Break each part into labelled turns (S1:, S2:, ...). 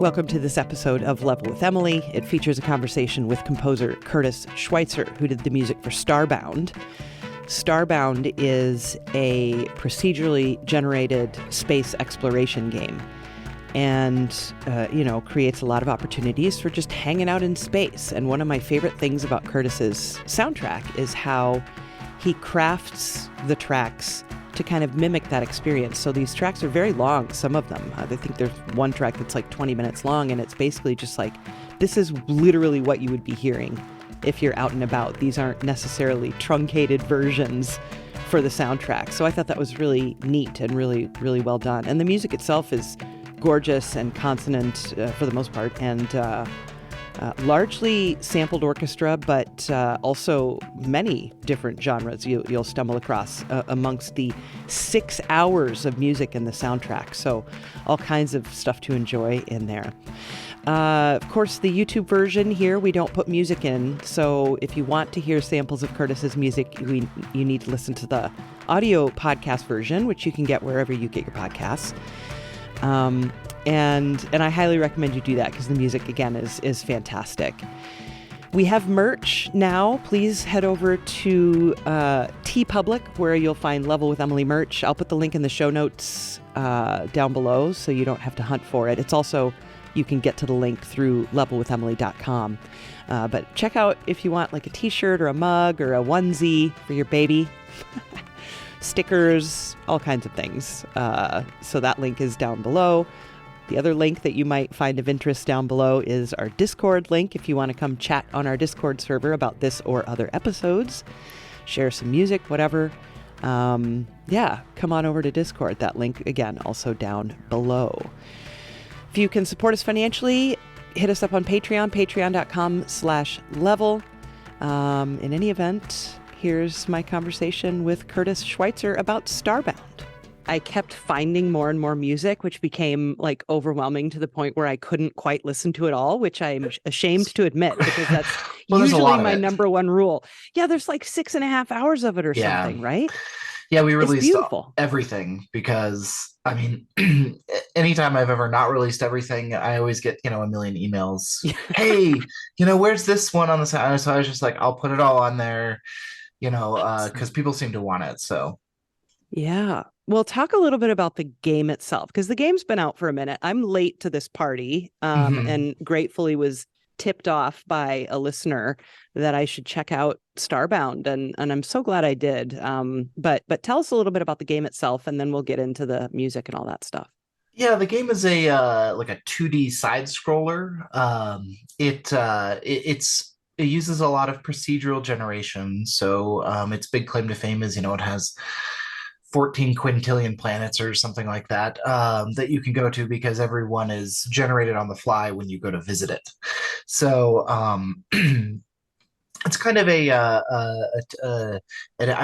S1: Welcome to this episode of Level with Emily. It features a conversation with composer Curtis Schweitzer, who did the music for Starbound. Starbound is a procedurally generated space exploration game and, creates a lot of opportunities for just hanging out in space. And one of my favorite things about Curtis's soundtrack is how he crafts the tracks to kind of mimic that experience. So these tracks are very long, some of them. I think there's one track that's like 20 minutes long, and it's basically just like, this is literally what you would be hearing if you're out and about. These aren't necessarily truncated versions for the soundtrack. So I thought that was really neat and really, really well done. And the music itself is gorgeous and consonant for the most part, and largely sampled orchestra, but also many different genres you'll stumble across amongst the 6 hours of music in the soundtrack. So all kinds of stuff to enjoy in there. Of course, the YouTube version here, we don't put music in. So if you want to hear samples of Curtis's music, you need to listen to the audio podcast version, which you can get wherever you get your podcasts. And I highly recommend you do that because the music, again, is fantastic. We have merch now. Please head over to TeePublic, where you'll find Level with Emily merch. I'll put the link in the show notes down below so you don't have to hunt for it. It's also, you can get to the link through levelwithemily.com. But check out if you want like a t-shirt or a mug or a onesie for your baby. Stickers, all kinds of things. So that link is down below. The other link that you might find of interest down below is our Discord link if you want to come chat on our Discord server about this or other episodes, share some music, whatever. Come on over to Discord. That link, again, also down below. If you can support us financially, hit us up on Patreon, patreon.com/level. In any event, here's my conversation with Curtis Schweitzer about Starbound. I kept finding more and more music, which became like overwhelming to the point where I couldn't quite listen to it all, which I'm ashamed to admit because that's usually my number one rule. Yeah, there's like 6.5 hours of it or something, right?
S2: Yeah, we released everything because, I mean, anytime I've ever not released everything, I always get, a million emails. Hey, where's this one on the side? So I was just like, I'll put it all on there, because people seem to want it. So.
S1: Yeah. Well, talk a little bit about the game itself, because the game's been out for a minute. I'm late to this party and gratefully was tipped off by a listener that I should check out Starbound, and I'm so glad I did. But tell us a little bit about the game itself, and then we'll get into the music and all that stuff.
S2: Yeah, the game is a 2D side scroller. It uses a lot of procedural generation. So its big claim to fame is, it has 14 quintillion planets or something like that that you can go to because everyone is generated on the fly when you go to visit it. So it's kind of I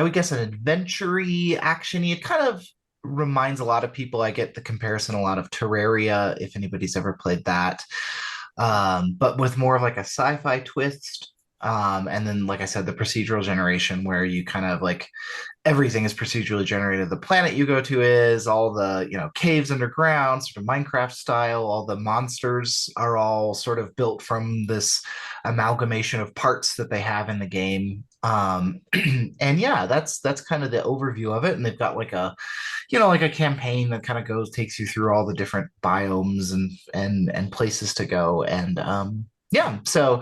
S2: would guess an adventure-y, action-y. It kind of reminds a lot of people, I get the comparison a lot of Terraria, if anybody's ever played that, but with more of like a sci-fi twist. And then, like I said, the procedural generation where you kind of like everything is procedurally generated. The planet you go to is all the, caves underground, sort of Minecraft style. All the monsters are all sort of built from this amalgamation of parts that they have in the game. And yeah, that's kind of the overview of it. And they've got like a, like a campaign that kind of takes you through all the different biomes and places to go. And yeah, so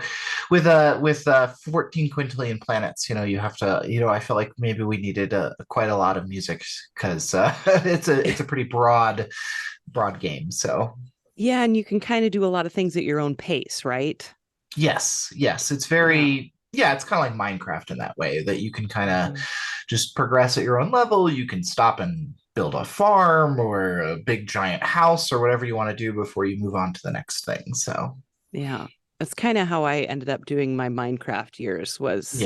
S2: with 14 quintillion planets, you have to, I feel like maybe we needed quite a lot of music because it's a pretty broad game. So
S1: yeah, and you can kind of do a lot of things at your own pace, right?
S2: Yes, it's very it's kind of like Minecraft in that way that you can kind of just progress at your own level. You can stop and build a farm or a big giant house or whatever you want to do before you move on to the next thing. So
S1: yeah. That's kind of how I ended up doing my Minecraft years was,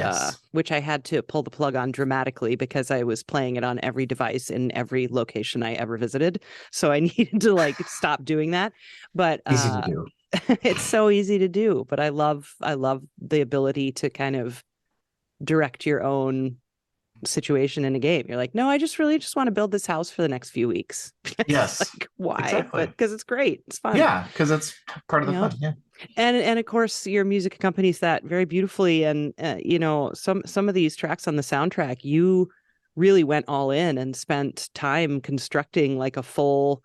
S1: which I had to pull the plug on dramatically because I was playing it on every device in every location I ever visited. So I needed to like stop doing that. But
S2: easy to do.
S1: It's so easy to do. But I love the ability to kind of direct your own situation in a game. You're like, no, I just really just want to build this house for the next few weeks.
S2: Yes.
S1: Like, why?
S2: Exactly.
S1: But because it's great. It's fun.
S2: Yeah, because it's part of the fun. Yeah.
S1: And of course, your music accompanies that very beautifully. And some of these tracks on the soundtrack, you really went all in and spent time constructing like a full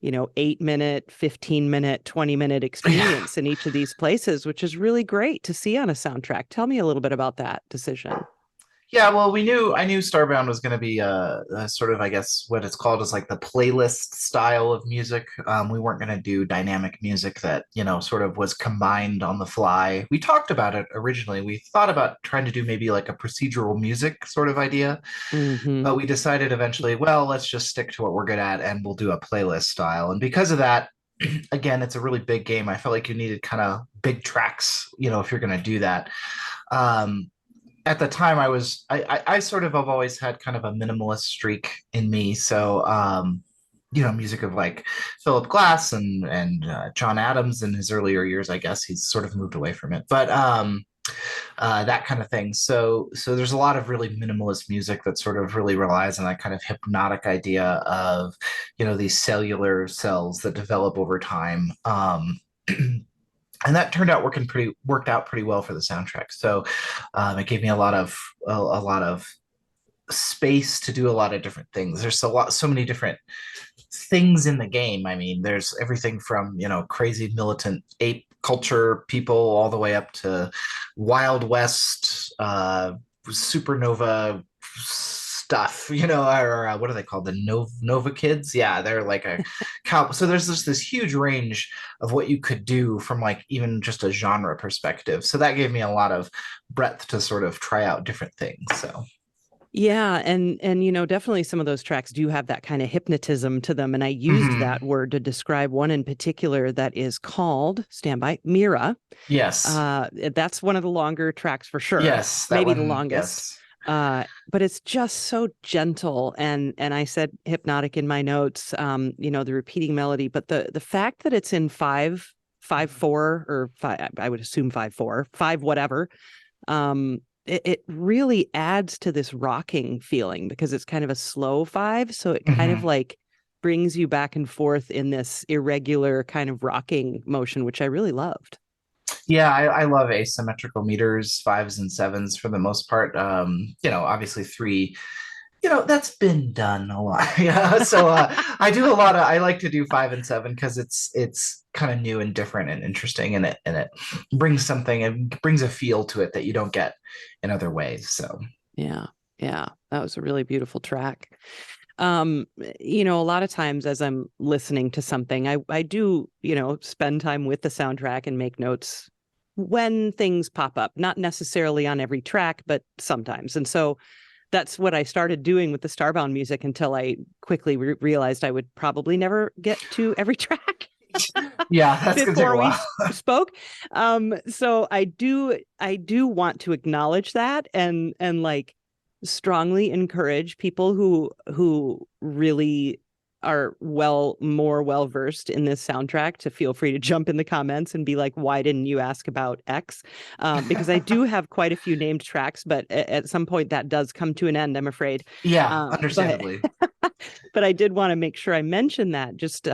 S1: 8-minute, 15-minute, 20-minute experience in each of these places, which is really great to see on a soundtrack. Tell me a little bit about that decision.
S2: Yeah, well, I knew Starbound was going to be a sort of, I guess, what it's called is like the playlist style of music. We weren't going to do dynamic music that, sort of was combined on the fly. We talked about it originally. We thought about trying to do maybe like a procedural music sort of idea, but we decided eventually, well, let's just stick to what we're good at and we'll do a playlist style. And because of that, again, it's a really big game. I felt like you needed kind of big tracks, if you're going to do that. At the time I sort of have always had kind of a minimalist streak in me. So, music of like Philip Glass and John Adams in his earlier years, I guess he's sort of moved away from it, but that kind of thing. So there's a lot of really minimalist music that sort of really relies on that kind of hypnotic idea of, these cellular cells that develop over time. And that turned out worked out pretty well for the soundtrack. So it gave me a lot of space to do a lot of different things. There's so many different things in the game. I mean, there's everything from crazy militant ape culture people all the way up to Wild West supernova stuff, or what are they called? The Nova Kids? Yeah, they're like a cow. So there's just this huge range of what you could do from like even just a genre perspective. So that gave me a lot of breadth to sort of try out different things. So
S1: yeah, and definitely some of those tracks do have that kind of hypnotism to them. And I used that word to describe one in particular that is called, standby, Mira.
S2: Yes.
S1: That's one of the longer tracks for sure.
S2: Yes.
S1: Maybe the longest. Yes. But it's just so gentle, and I said hypnotic in my notes, the repeating melody, but the fact that it's in 5/4 or 5, I would assume 5/4, 5 whatever, it really adds to this rocking feeling because it's kind of a slow 5, so it kind of like brings you back and forth in this irregular kind of rocking motion, which I really loved.
S2: Yeah, I love asymmetrical meters, 5s and 7s for the most part. Obviously 3, that's been done a lot. Yeah, so I like to do 5 and 7 because it's kind of new and different and interesting, and it brings something, it brings a feel to it that you don't get in other ways. So
S1: yeah, that was a really beautiful track. A lot of times as I'm listening to something, I do, spend time with the soundtrack and make notes when things pop up, not necessarily on every track, but sometimes. And so that's what I started doing with the Starbound music until I quickly realized I would probably never get to every track.
S2: Yeah, that's
S1: before we spoke. So I do want to acknowledge that and like strongly encourage people who really are more well versed in this soundtrack to feel free to jump in the comments and be like, why didn't you ask about X? Because I do have quite a few named tracks, but at some point that does come to an end, I'm afraid.
S2: Yeah, understandably.
S1: But I did want to make sure I mention that just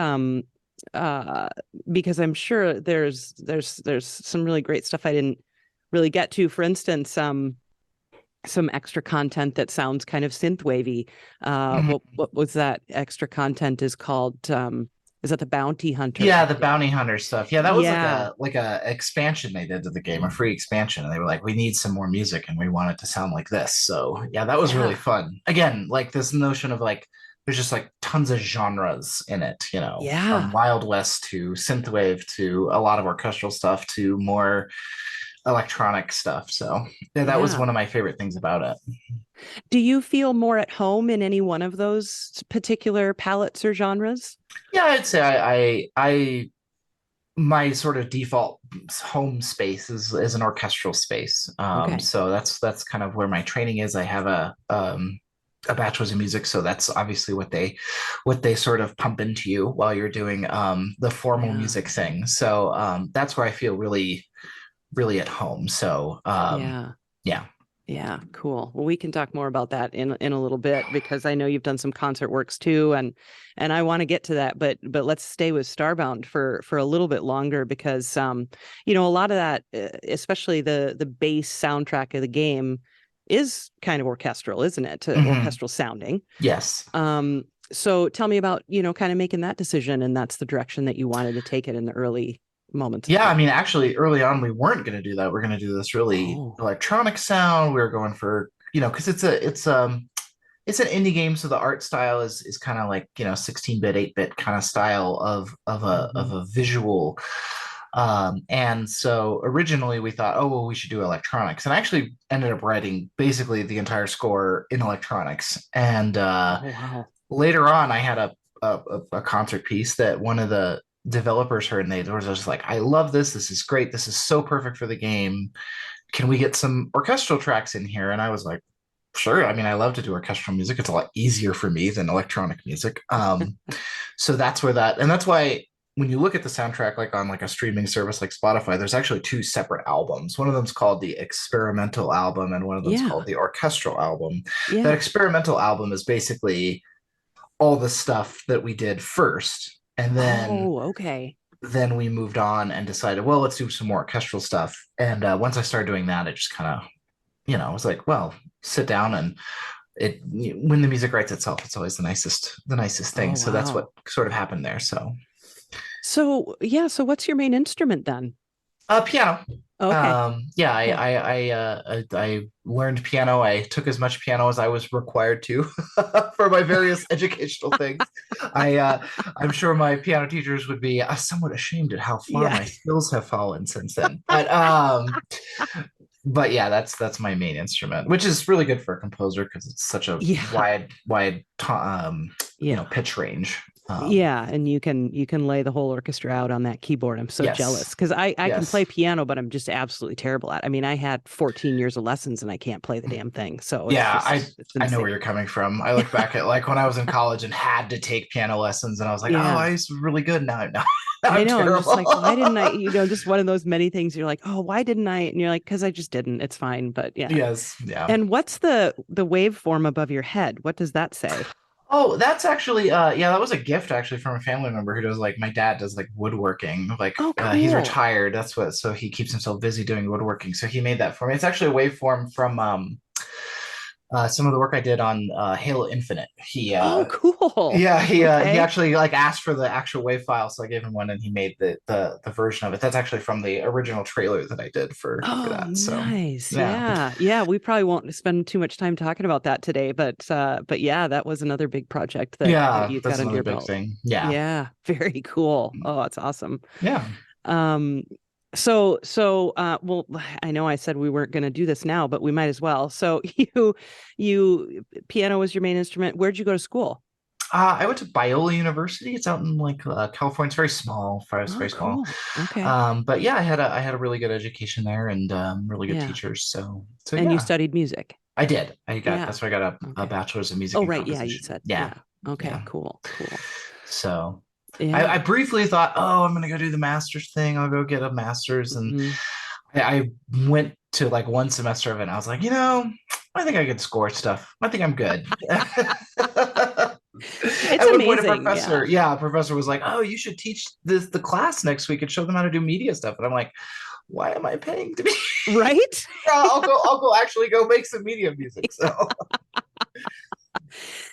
S1: because I'm sure there's some really great stuff I didn't really get to. For instance, some extra content that sounds kind of synth wavy. What was that extra content is called? Is that the Bounty Hunter?
S2: Yeah, the Bounty Hunter stuff. Yeah, that was like a expansion they did to the game, a free expansion. And they were like, we need some more music and we want it to sound like this. So yeah, that was really fun. Again, like this notion of like, there's just like tons of genres in it, from Wild West to synthwave to a lot of orchestral stuff to more electronic stuff. So yeah, that was one of my favorite things about it.
S1: Do you feel more at home in any one of those particular palettes or genres?
S2: Yeah, I'd say I my sort of default home space is an orchestral space. So that's kind of where my training is. I have a bachelor's in music, so that's obviously what they sort of pump into you while you're doing the formal music thing. So that's where I feel really at home. So yeah.
S1: Yeah, cool. Well, we can talk more about that in a little bit, because I know you've done some concert works too, and I want to get to that. But let's stay with Starbound for a little bit longer, because a lot of that, especially the bass soundtrack of the game, is kind of orchestral, isn't it? Orchestral sounding.
S2: Yes.
S1: So tell me about kind of making that decision, and that's the direction that you wanted to take it in the early moments.
S2: Yeah, I mean, actually, early on, we weren't going to do that. We're going to do this really electronic sound. We were going for, because it's an indie game, so the art style is kind of like 16-bit, 8-bit kind of style of a visual. And so originally we thought, oh well, we should do electronics, and I actually ended up writing basically the entire score in electronics. And later on, I had a concert piece that one of the developers heard, and they were just like, I love this. This is great. This is so perfect for the game. Can we get some orchestral tracks in here? And I was like, sure. I mean, I love to do orchestral music. It's a lot easier for me than electronic music. So that's why when you look at the soundtrack, like on like a streaming service like Spotify, there's actually two separate albums. One of them's called the experimental album, and one of them's called the orchestral album. That experimental album is basically all the stuff that we did first. And then, then we moved on and decided, well, let's do some more orchestral stuff. And once I started doing that, it just kind of, I was like, well, sit down, and when the music writes itself, it's always the nicest thing. So that's what sort of happened there. So
S1: what's your main instrument then?
S2: Piano.
S1: Okay.
S2: I learned piano. I took as much piano as I was required to for my various educational things. I'm sure my piano teachers would be somewhat ashamed at how far my skills have fallen since then. But yeah, that's my main instrument, which is really good for a composer because it's such a wide pitch range.
S1: And you can lay the whole orchestra out on that keyboard. I'm so jealous, because I can play piano, but I'm just absolutely terrible at it. I mean, I had 14 years of lessons and I can't play the damn thing. So
S2: I know where you're coming from. I look back at like when I was in college and had to take piano lessons, and I was like, oh, I used to be really good. Now I know. I'm just like, why didn't I? Just one of those many things. You're like, oh, why didn't I? And you're like, because I just didn't. It's fine. But
S1: Yes. And what's the waveform above your head? What does that say?
S2: Oh, that's actually that was a gift actually from a family member who does, like, my dad does like woodworking. Like, cool. He's retired. So he keeps himself busy doing woodworking. So he made that for me. It's actually a waveform from some of the work I did on Halo Infinite.
S1: Cool.
S2: He actually like asked for the actual wave file, so I gave him one, and he made the version of it. That's actually from the original trailer that I did for that. So
S1: nice. Yeah. We probably won't spend too much time talking about that today, but yeah, that was another big project that you've got under your belt.
S2: Thing.
S1: Yeah. Very cool. Oh, that's awesome.
S2: Yeah.
S1: So, well, I know I said we weren't going to do this now, but we might as well. So you piano was your main instrument. Where'd you go to school?
S2: I went to Biola University. It's out in like California. It's very small. Very small.
S1: Okay.
S2: But yeah, I had a really good education there, and really good teachers. So
S1: and you studied music.
S2: I did. That's where I got a bachelor's of music.
S1: Oh, right. Yeah, you said. Yeah. Okay. Yeah. Cool.
S2: So. Yeah. I briefly thought, oh, I'm going to go do the master's thing. I'll go get a master's. And I went to like one semester of it, and I was like, I think I could score stuff. I think I'm good.
S1: It's amazing.
S2: A professor was like, oh, you should teach the class next week and show them how to do media stuff. And I'm like, why am I paying to be
S1: right?
S2: I'll go make some media music. So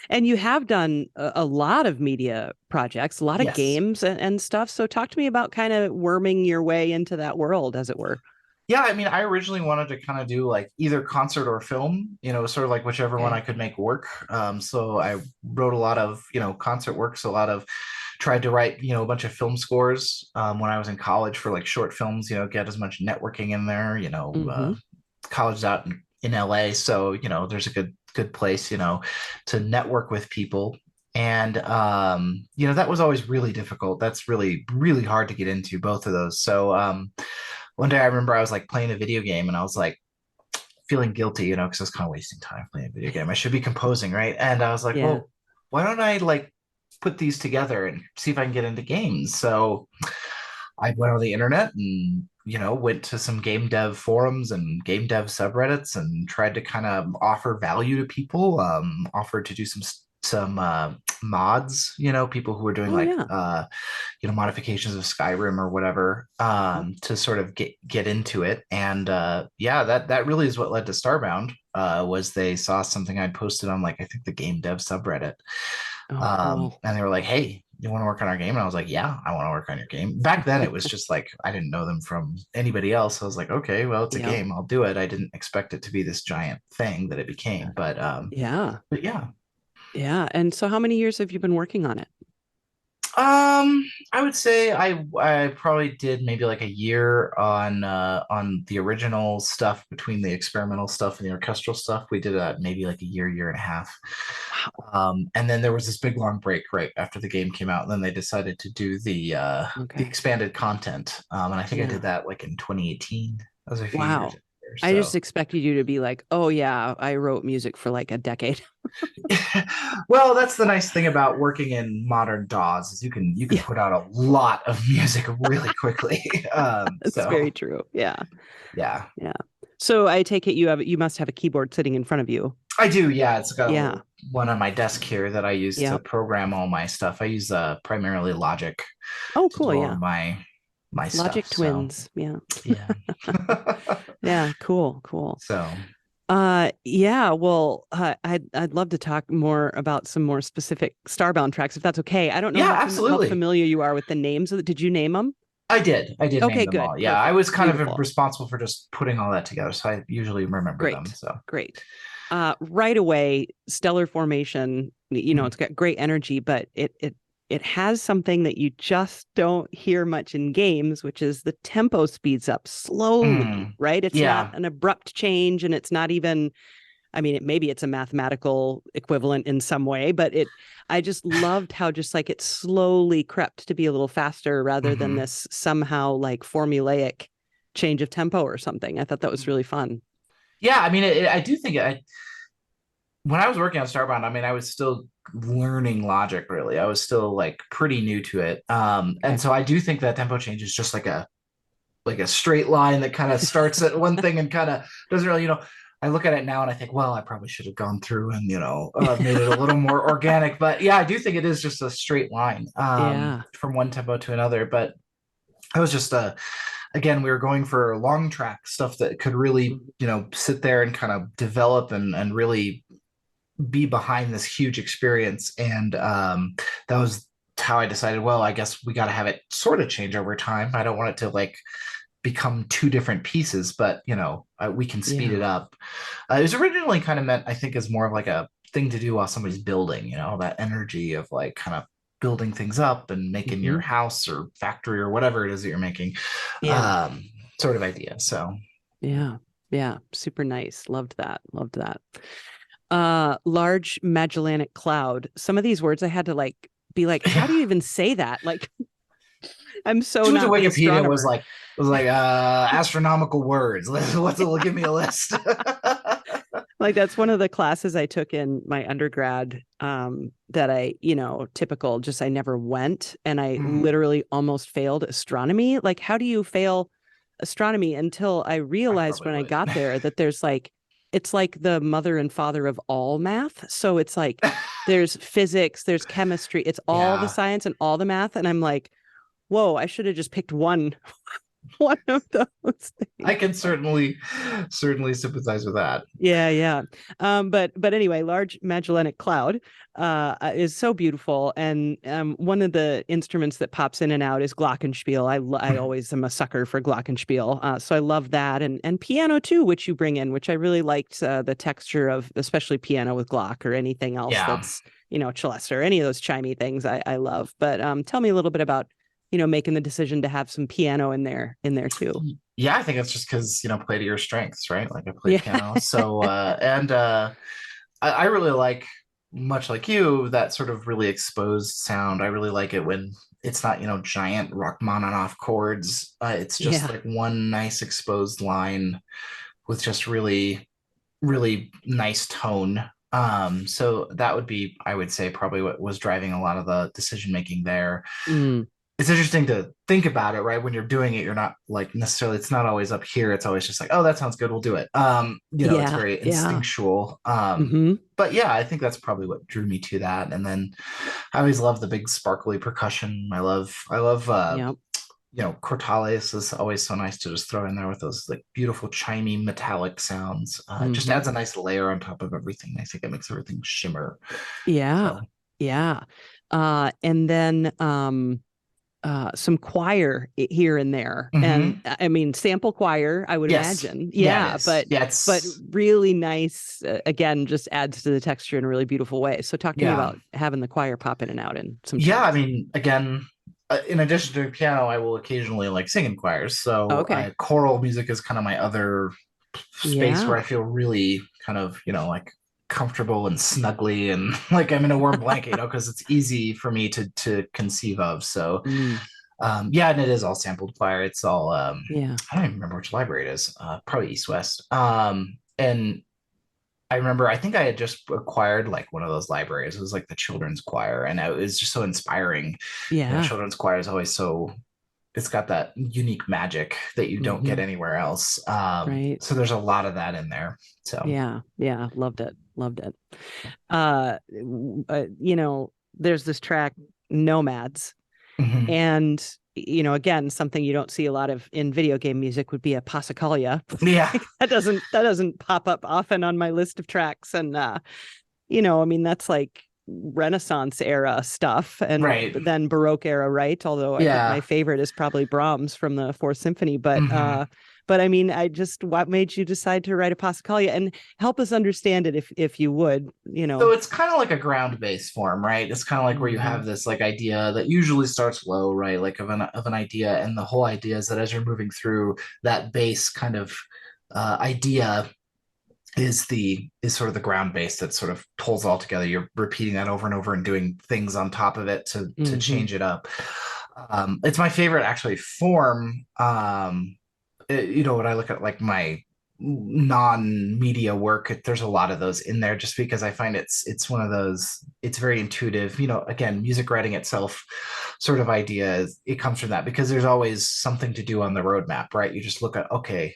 S1: and you have done a lot of media projects, a lot of games and stuff. So talk to me about kind of worming your way into that world, as it were.
S2: Yeah, I mean, I originally wanted to kind of do like either concert or film, sort of like whichever one I could make work. So I wrote a lot of, concert works, tried to write, a bunch of film scores when I was in college for like short films, get as much networking in there, college's out in LA. So, there's a good place, to network with people. And, that was always really difficult. That's really, really hard to get into, both of those. So one day I remember I was like playing a video game, and I was like feeling guilty, because I was kind of wasting time playing a video game. I should be composing, right? And I was like, well, why don't I like put these together and see if I can get into games? So I went on the internet and went to some game dev forums and game dev subreddits and tried to kind of offer value to people, offered to do some mods, people who were doing
S1: Oh
S2: like
S1: yeah.
S2: modifications of Skyrim or whatever, to sort of get into it. And yeah, that really is what led to Starbound. Was they saw something I'd posted on, like, I think the game dev subreddit,
S1: Oh, cool.
S2: and they were like, "Hey, you want to work on our game?" And I was like, "Yeah, I want to work on your game." Back then, it was just like I didn't know them from anybody else. I was like, "Okay, well, it's a
S1: Yep.
S2: game. I'll do it." I didn't expect it to be this giant thing that it became,
S1: Yeah.
S2: but yeah.
S1: Yeah. And so how many years have you been working on it?
S2: I would say I probably did maybe like a year on the original stuff. Between the experimental stuff and the orchestral stuff, we did maybe like a year and a half.
S1: Wow.
S2: And then there was this big long break right after the game came out, and then they decided to do the
S1: Okay.
S2: expanded content. And I think I
S1: Yeah.
S2: did that like in 2018. That was a few years
S1: Wow.
S2: later.
S1: I just
S2: So
S1: expected you to be like, oh yeah, I wrote music for like a decade.
S2: well, that's the nice thing about working in modern DAWs is you can
S1: Yeah,
S2: put out a lot of music really quickly.
S1: that's
S2: So
S1: very true. Yeah.
S2: yeah,
S1: Yeah. So I take it you must have a keyboard sitting in front of you.
S2: I do. Yeah, it's got a
S1: Yeah.
S2: little one on my desk here that I use to
S1: Yep.
S2: program all my stuff. I use primarily Logic
S1: Oh,
S2: to do
S1: cool.
S2: all of
S1: Yeah.
S2: my stuff.
S1: Logic
S2: So
S1: Twins. Yeah.
S2: yeah.
S1: Yeah. Cool. Cool.
S2: So
S1: Yeah, well, I'd love to talk more about some more specific Starbound tracks if that's okay. I don't know
S2: yeah,
S1: how
S2: absolutely.
S1: familiar you are with the names of Did you name them?
S2: I did. I did name
S1: Okay,
S2: them
S1: good.
S2: all. Yeah, I
S1: Perfect.
S2: was kind of
S1: Beautiful.
S2: responsible for just putting all that together, so I usually remember them.
S1: Great.
S2: So
S1: Great. Right away, stellar formation,
S2: mhm.
S1: it's got great energy, but it has something that you just don't hear much in games, which is the tempo speeds up slowly, right? It's not
S2: Yeah.
S1: an abrupt change, and it's not even, I mean, maybe it's a mathematical equivalent in some way, but I just loved how just like it slowly crept to be a little faster rather than
S2: Hmm.
S1: this somehow like formulaic change of tempo or something. I thought that was really fun.
S2: Yeah, I mean, I do think when I was working on Starbound, I mean, I was still learning Logic. Really, I was still like pretty new to it, and
S1: Okay.
S2: so I do think that tempo change is just like a straight line that kind of starts at one thing and kind of doesn't really, I look at it now and I think, well, I probably should have gone through and made it a little more organic. But yeah, I do think it is just a straight line,
S1: Yeah.
S2: from one tempo to another. But it was just again, we were going for long track stuff that could really,
S1: Mhm.
S2: sit there and kind of develop and really be behind this huge experience. And that was how I decided, well, I guess we got to have it sort of change over time. I don't want it to like become two different pieces, but we can speed
S1: Yeah.
S2: it up. It was originally kind of meant, I think, as more of like a thing to do while somebody's building, that energy of like kind of building things up and making your
S1: Hmm.
S2: house or factory or whatever it is that you're making,
S1: Yeah.
S2: um, sort of idea. So
S1: Yeah. Yeah. Super nice. Loved that. Loved that. Large Magellanic Cloud. Some of these words I had to like be like, how do you even say that? Like, I'm so
S2: just went to
S1: not the
S2: Wikipedia,
S1: astronomer.
S2: was like astronomical words. What's it? Give me a list.
S1: Like that's one of the classes I took in my undergrad, that I, typical, just I never went, and I
S2: Mhm.
S1: literally almost failed astronomy. Like, how do you fail astronomy? Until I
S2: I
S1: realized
S2: probably
S1: when I
S2: would.
S1: got there that there's like, it's like the mother and father of all math. So it's like there's physics, there's chemistry, it's all the
S2: Yeah,
S1: science and all the math. And I'm like, whoa, I should have just picked one one of those
S2: I
S1: things.
S2: can certainly sympathize with that.
S1: Yeah, yeah. But anyway, Large Magellanic Cloud is so beautiful, and one of the instruments that pops in and out is glockenspiel. I always am a sucker for glockenspiel, so I love that, and piano too, which you bring in, which I really liked, the texture of especially piano with glock or anything else
S2: Yeah.
S1: that's celeste or any of those chimey things I love. But tell me a little bit about making the decision to have some piano in there too.
S2: Yeah, I think it's just because, play to your strengths, right? Like I play
S1: Yeah.
S2: piano. So, and I really like, much like you, that sort of really exposed sound. I really like it when it's not, giant Rachmaninoff chords. It's just
S1: Yeah.
S2: like one nice exposed line with just really, really nice tone. So that would be, I would say, probably what was driving a lot of the decision making there.
S1: Mm.
S2: it's interesting to think about it, right? When you're doing it, you're not like necessarily, it's not always up here. It's always just like, oh, that sounds good, we'll do it. It's
S1: Yeah,
S2: very
S1: yeah.
S2: instinctual.
S1: Mm-hmm.
S2: But yeah, I think that's probably what drew me to that. And then I always love the big sparkly percussion. I love
S1: Yep.
S2: Cortales is always so nice to just throw in there with those like beautiful chimey metallic sounds. It just
S1: Mm-hmm.
S2: adds a nice layer on top of everything. I think it makes everything shimmer.
S1: Yeah.
S2: So
S1: Yeah. And then some choir here and there. And
S2: mhm.
S1: I mean, sample choir, I would
S2: Yes.
S1: imagine.
S2: Yeah, it
S1: Yeah,
S2: is. Yeah,
S1: but
S2: it's
S1: really nice. Again, just adds to the texture in a really beautiful way. So talk to me
S2: yeah.
S1: about having the choir pop in and out in some
S2: Yeah, I
S1: tracks.
S2: mean, again, in addition to piano, I will occasionally like sing in choirs. So
S1: Okay.
S2: choral music is kind of my other space where
S1: Yeah.
S2: I feel really kind of, like comfortable and snuggly and like I'm in a warm blanket, because it's easy for me to conceive of. So
S1: Mm,
S2: yeah, and it is all sampled choir. It's all
S1: yeah.
S2: I don't even remember which library it is. Probably East West. And I remember, I think I had just acquired like one of those libraries. It was like the children's choir, and it was just so inspiring.
S1: Yeah.
S2: Children's choir is always it's got that unique magic that you don't get
S1: Hmm.
S2: anywhere else.
S1: Right.
S2: So there's a lot of that in there. So,
S1: Yeah. Yeah. Loved it. Loved it. Uh, there's this track, Nomads.
S2: mhm.
S1: And, again, something you don't see a lot of in video game music would be a Passacaglia.
S2: Yeah,
S1: That doesn't pop up often on my list of tracks. And, I mean, that's like Renaissance era stuff and
S2: right.
S1: then Baroque era, right? Although I think my
S2: Yeah.
S1: favorite is probably Brahms from the Fourth Symphony.
S2: Hmm.
S1: But I mean, what made you decide to write a Passacaglia and help us understand it if you would.
S2: So it's kind of like a ground based form, right? It's kind of like where you
S1: Hmm.
S2: have this like idea that usually starts low, right? Like of an idea, and the whole idea is that as you're moving through that base kind of idea is sort of the ground base that sort of pulls all together. You're repeating that over and over and doing things on top of it to
S1: Hmm.
S2: change it up. It's my favorite actually form. When I look at like my non-media work, there's a lot of those in there just because I find it's one of those, it's very intuitive, again, music writing itself sort of idea it comes from that because there's always something to do on the roadmap, right? You just look at, okay,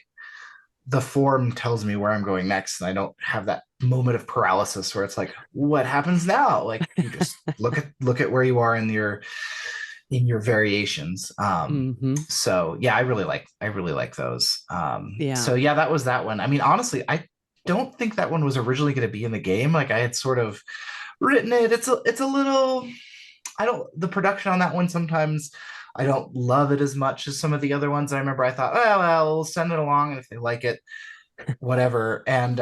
S2: the form tells me where I'm going next, and I don't have that moment of paralysis where it's like, what happens now? Like you just look at where you are in your variations.
S1: Hmm.
S2: So yeah, I really like those.
S1: Yeah.
S2: So yeah, that was that one. I mean, honestly, I don't think that one was originally going to be in the game. Like I had sort of written it. It's a little, I don't, the production on that one sometimes I don't love it as much as some of the other ones. I remember I thought, oh well, we'll send it along, and if they like it, whatever. And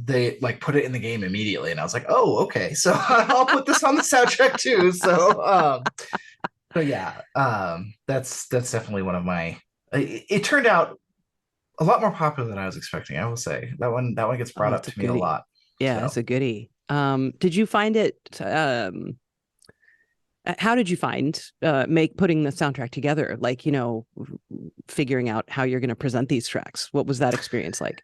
S2: they like put it in the game immediately, and I was like, oh okay, so I'll put this on the soundtrack too. So yeah, that's definitely one of my. It turned out a lot more popular than I was expecting. I will say that one gets brought
S1: Oh,
S2: up
S1: it's a
S2: to me a
S1: goodie.
S2: lot.
S1: Yeah, it's
S2: So
S1: a goodie. Did you find it how did you find make putting the soundtrack together? Like, figuring out how you're going to present these tracks. What was that experience like?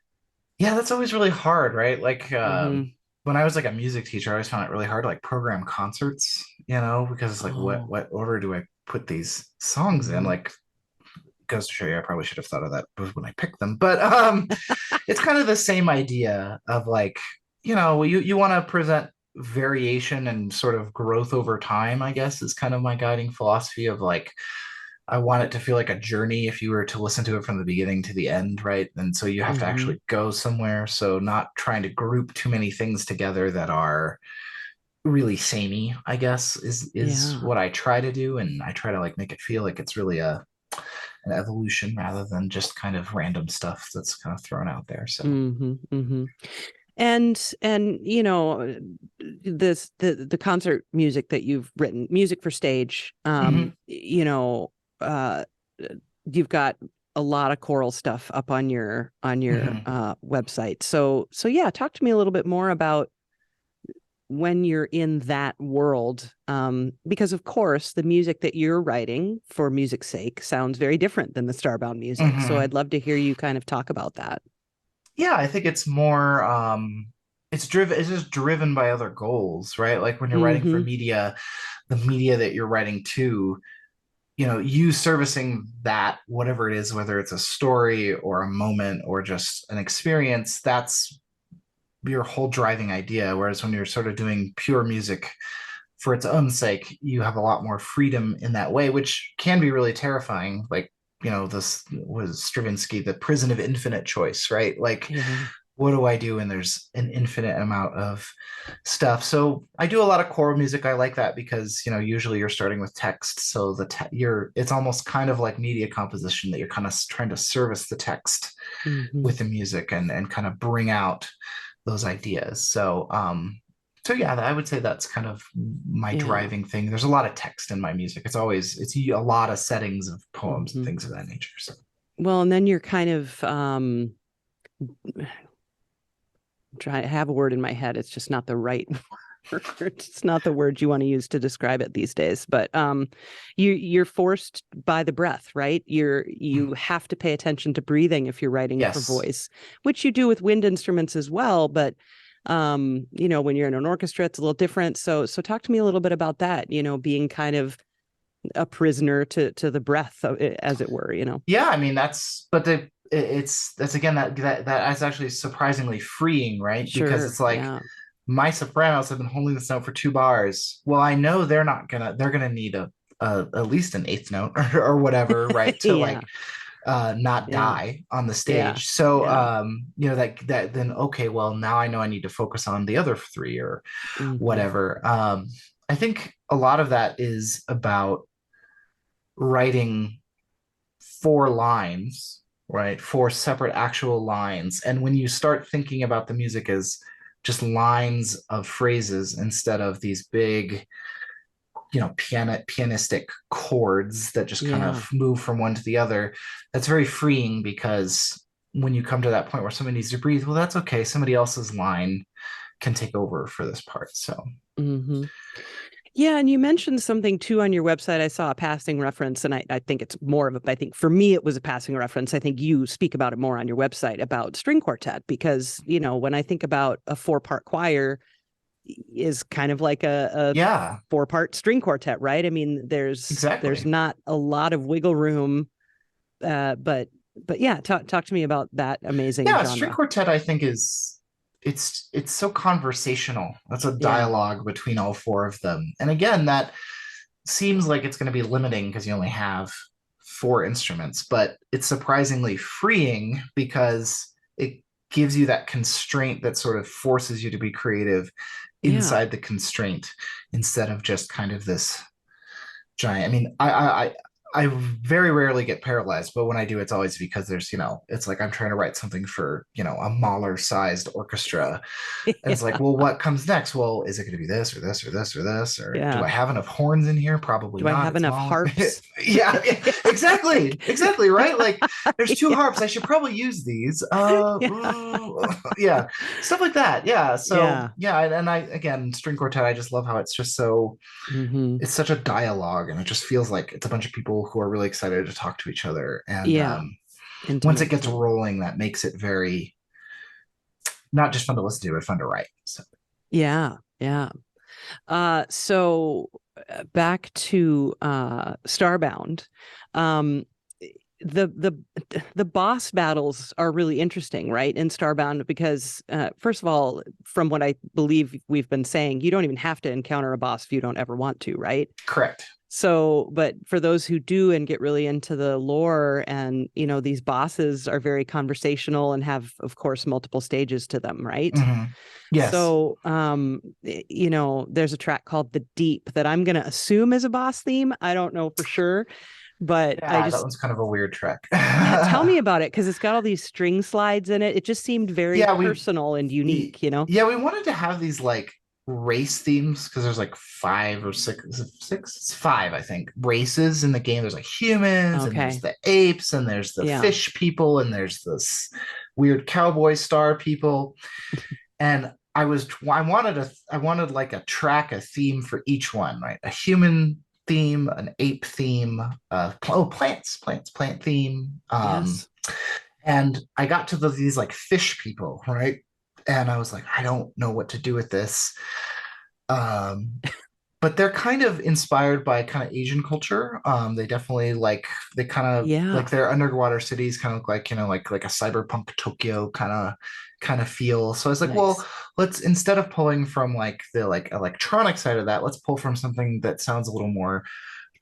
S2: yeah, that's always really hard, right? Like
S1: Hmm.
S2: when I was like a music teacher, I always found it really hard to like program concerts, because it's like what
S1: Oh.
S2: what order do I put these songs in?
S1: Hmm.
S2: Like goes to show you, I probably should have thought of that when I picked them. But it's kind of the same idea of like, you want to present variation and sort of growth over time, I guess, is kind of my guiding philosophy of like I want it to feel like a journey if you were to listen to it from the beginning to the end, right? And so you have to
S1: Hmm.
S2: actually go somewhere. So not trying to group too many things together that are really samey, I guess, is
S1: Yeah.
S2: what I try to do. And I try to like make it feel like it's really an evolution rather than just kind of random stuff that's kind of thrown out there. So
S1: Hmm. Hmm. And the concert music that you've written, music for stage,
S2: mhm.
S1: uh you've got a lot of choral stuff up on your
S2: Mhm.
S1: website. So yeah, talk to me a little bit more about when you're in that world, because of course the music that you're writing for music's sake sounds very different than the Starbound music. So
S2: Mhm.
S1: I'd love to hear you kind of talk about that.
S2: Yeah, I think it's more it's just driven by other goals, right? Like when you're writing for
S1: Hmm.
S2: media, the media that you're writing to you servicing that, whatever it is, whether it's a story or a moment or just an experience, that's your whole driving idea. Whereas when you're sort of doing pure music for its own sake, you have a lot more freedom in that way, which can be really terrifying. Like, this was Stravinsky, the prison of infinite choice, right? Like,
S1: Yeah.
S2: what do I do when there's an infinite amount of stuff? So I do a lot of choral music. I like that because, usually you're starting with text. So it's almost kind of like media composition, that you're kind of trying to service the text
S1: Hmm.
S2: with the music and kind of bring out those ideas. So yeah, I would say that's kind of my
S1: Yeah.
S2: driving thing. There's a lot of text in my music. It's a lot of settings of poems and
S1: Hmm.
S2: things of that nature. So
S1: Well, and then you're kind of try to have a word in my head. It's just not the right word. It's not the word you want to use to describe it these days. But you're forced by the breath, right? You have to pay attention to breathing if you're writing for
S2: yes.
S1: voice, which you do with wind instruments as well. But when you're in an orchestra, it's a little different. So talk to me a little bit about that. Being kind of a prisoner to the breath, as it were.
S2: Yeah, I mean that's again that is actually surprisingly freeing, right? Because
S1: Sure.
S2: it's like
S1: Yeah.
S2: my sopranos have been holding this note for 2 bars. Well, I know they're gonna need at least an eighth note or whatever, right? To
S1: Yeah.
S2: like not
S1: Yeah.
S2: die on the
S1: Yeah.
S2: stage. So
S1: Yeah.
S2: that then okay, well now I know I need to focus on the other three or
S1: Hmm.
S2: whatever. I think a lot of that is about writing 4 lines, right? 4 separate actual lines. And when you start thinking about the music as just lines of phrases instead of these big, pianistic chords that just kind
S1: Yeah.
S2: of move from one to the other, that's very freeing because when you come to that point where somebody needs to breathe, well, that's okay. Somebody else's line can take over for this part. So
S1: Hmm. Yeah, and you mentioned something too on your website. I saw a passing reference, and I think it's more of a, I think for me, it was a passing reference. I think you speak about it more on your website about string quartet, because, when I think about a 4-part choir is kind of like a
S2: yeah,
S1: 4-part string quartet, right? I mean, there's
S2: exactly.
S1: not a lot of wiggle room, but yeah, talk to me about that amazing
S2: Yeah, string
S1: genre.
S2: quartet I think is it's so conversational. That's a
S1: Yeah,
S2: dialogue between all 4 of them. And again, that seems like it's going to be limiting because you only have 4 instruments, but it's surprisingly freeing because it gives you that constraint that sort of forces you to be creative
S1: yeah,
S2: inside the constraint instead of just kind of this giant. I mean, I very rarely get paralyzed, but when I do, it's always because it's like I'm trying to write something for, a Mahler-sized orchestra. And it's like,
S1: yeah,
S2: well, what comes next? Well, is it going to be this or this or this or this? Or do
S1: yeah.
S2: I have enough horns in here? Probably
S1: Do I
S2: not.
S1: have
S2: It's
S1: enough
S2: Mahler.
S1: harps?
S2: Yeah, yeah, exactly. Exactly, right? Like there's two
S1: Yeah,
S2: harps. I should probably use these.
S1: yeah,
S2: Yeah. Stuff like that. Yeah. So
S1: yeah.
S2: yeah, and I again, string quartet, I just love how it's just so
S1: Hmm.
S2: it's such a dialogue and it just feels like it's a bunch of people who are really excited to talk to each other and
S1: Yeah,
S2: once it
S1: intimate.
S2: gets rolling that makes it very not just fun to listen to but fun to write so
S1: Yeah, yeah. So back to Starbound. Um, the the boss battles are really interesting, right? In Starbound, because first of all, from what I believe we've been saying, you don't even have to encounter a boss if you don't ever want to, right?
S2: correct.
S1: So, but for those who do and get really into the lore, and these bosses are very conversational and have, of course, multiple stages to them, right?
S2: Yes.
S1: So, there's a track called The Deep that I'm going to assume is a boss theme. I don't know for sure, but I
S2: Yeah, that
S1: just,
S2: one's kind of a weird track.
S1: yeah, tell me about it, because it's got all these string slides in it. It just seemed very
S2: Yeah,
S1: personal and unique.
S2: yeah, we wanted to have these like race themes because there's like 5 or 6, is it 6? It's 5, I think, races in the game. There's like humans and there's
S1: Okay.
S2: the apes and there's the
S1: Yeah.
S2: fish people and there's this weird cowboy star people. And I wanted like a track, a theme for each one, right? A human theme, an ape theme, plant theme.
S1: Yes.
S2: And I got to these like fish people, right? And I was like, I don't know what to do with this. Um, but they're kind of inspired by kind of Asian culture. They definitely they kind of like
S1: Yeah.
S2: their underwater cities kind of look like, like a cyberpunk Tokyo kind of feel. So I was like, well,
S1: Nice.
S2: let's, instead of pulling from like the like electronic side of that, let's pull from something that sounds a little more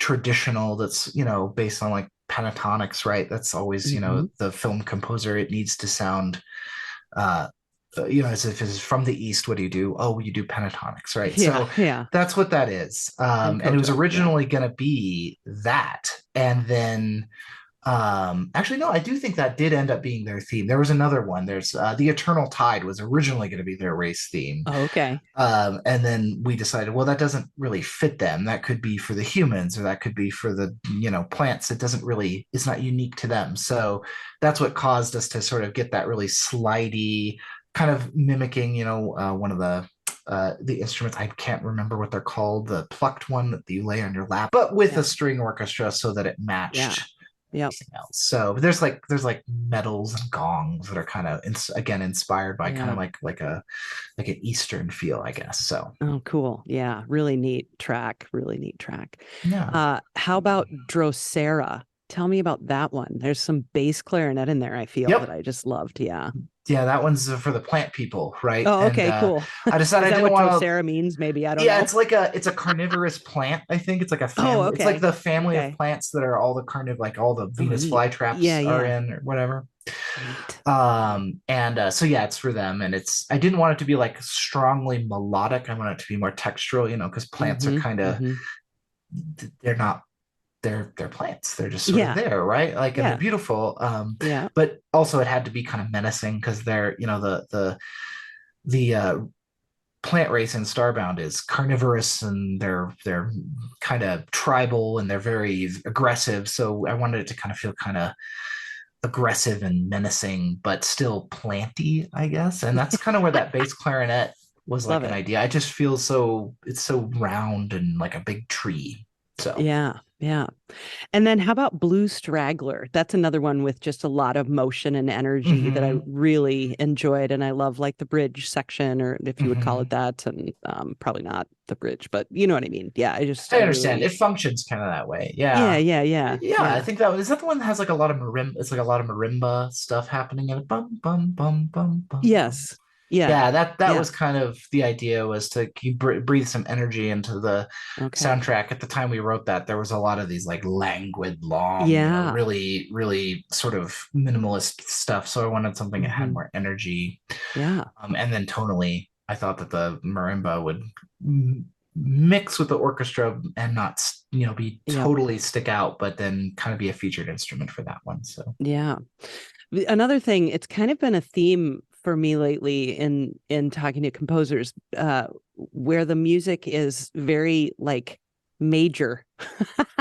S2: traditional, that's, based on like pentatonics, right? That's always,
S1: Hmm.
S2: the film composer, it needs to sound uh as if it's from the East. What do you do? Oh, you do pentatonics, right?
S1: Yeah.
S2: So
S1: Yeah.
S2: that's what that is.
S1: And
S2: And it was
S1: koto. Yeah.
S2: originally going to be that. And then, actually, no, I do think that did end up being their theme. There was another one. There's The Eternal Tide was originally going to be their race theme.
S1: Okay.
S2: And then we decided, well, that doesn't really fit them. That could be for the humans, or that could be for the, plants. It doesn't really, it's not unique to them. So that's what caused us to sort of get that really slidey, kind of mimicking, one of the instruments. I can't remember what they're called, the plucked one that you lay on your lap, but with a
S1: Yeah.
S2: string orchestra so that it
S1: Yeah.
S2: matched
S1: Yep.
S2: everything else. So there's like medals and gongs that are kind of again inspired by kind of
S1: Yeah.
S2: like an Eastern feel, I guess. So
S1: Oh, cool. Yeah. Really neat track. Really neat track.
S2: yeah.
S1: How about Drosera? Tell me about that one. There's some bass clarinet in there, I feel, that
S2: Yep.
S1: I just loved. Yeah.
S2: Yeah, that one's for the plant people, right?
S1: Oh,
S2: And
S1: okay, cool.
S2: I decided
S1: Is
S2: I
S1: that
S2: didn't
S1: what
S2: want to.
S1: Drosera means? Maybe. I don't
S2: Yeah,
S1: know.
S2: it's a carnivorous plant. I think it's like a
S1: Oh,
S2: family. It's like
S1: okay.
S2: the family of
S1: Okay.
S2: plants that are all the like all the
S1: Oh,
S2: Venus
S1: neat. Yeah,
S2: flytraps are
S1: yeah.
S2: in, or whatever.
S1: Neat.
S2: And so yeah, it's for them. And I didn't want it to be like strongly melodic. I want it to be more textural, because plants are
S1: Mm-hmm.
S2: kind of,
S1: Mm-hmm.
S2: they're not, they're plants. They're just sort of
S1: Yeah.
S2: there, right? Like, and they're
S1: Yeah.
S2: beautiful.
S1: Yeah.
S2: But also it had to be kind of menacing, because they're, the plant race in Starbound is carnivorous, and they're kind of tribal, and they're very aggressive. So I wanted it to kind of feel kind of aggressive and menacing, but still planty, I guess. And that's kind of where that bass clarinet was
S1: Love
S2: like an
S1: it.
S2: idea. I just feel it's so round and like a big tree. So
S1: Yeah. Yeah. And then how about Blue Straggler? That's another one with just a lot of motion and energy that I
S2: hmm
S1: really enjoyed. And I love like the bridge section, or if you would call it
S2: hmm
S1: that, and probably not the bridge, but you know what I mean? Yeah. I
S2: I understand.
S1: really,
S2: It functions kind of that way.
S1: yeah,
S2: Yeah.
S1: yeah, yeah,
S2: Yeah, I
S1: yeah.
S2: think that is that the one that has like a lot of marimba. It's like a lot of marimba stuff happening in it. Bum bum bum bum bum bum.
S1: Yes. Yeah.
S2: Yeah, that
S1: Yeah.
S2: was kind of the idea, was to breathe some energy into the
S1: Okay.
S2: soundtrack. At the time we wrote that, there was a lot of these like languid, long,
S1: Yeah.
S2: really, really sort of minimalist stuff. So I wanted something that had
S1: Hmm.
S2: more energy.
S1: Yeah.
S2: And then tonally, I thought that the marimba would mix with the orchestra and not, be
S1: Yep.
S2: totally stick out, but then kind of be a featured instrument for that one. So
S1: Yeah. Another thing, it's kind of been a theme for me lately in talking to composers, where the music is very like major.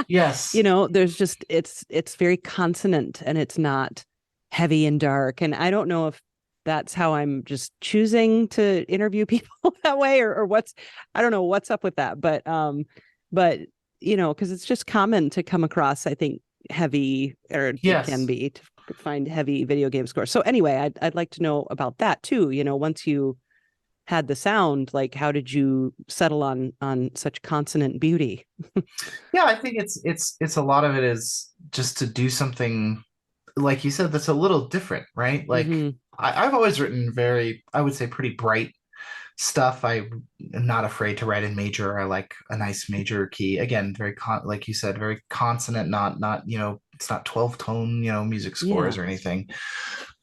S2: yes,
S1: There's just it's very consonant, and it's not heavy and dark. And I don't know if that's how I'm just choosing to interview people that way, or what's, I don't know what's up with that. But because it's just common to come across, I think, heavy, or it can
S2: yes.
S1: be, to find heavy video game scores. So anyway, I'd like to know about that too. Once you had the sound, like how did you settle on such consonant beauty?
S2: Yeah, I think it's a lot of it is just to do something, like you said, that's a little different, right? Like
S1: Hmm.
S2: I've always written very, I would say, pretty bright stuff. I am not afraid to write in major. I like a nice major key. Again, like you said, very consonant, not, it's not 12 tone, music scores
S1: Yeah.
S2: or anything.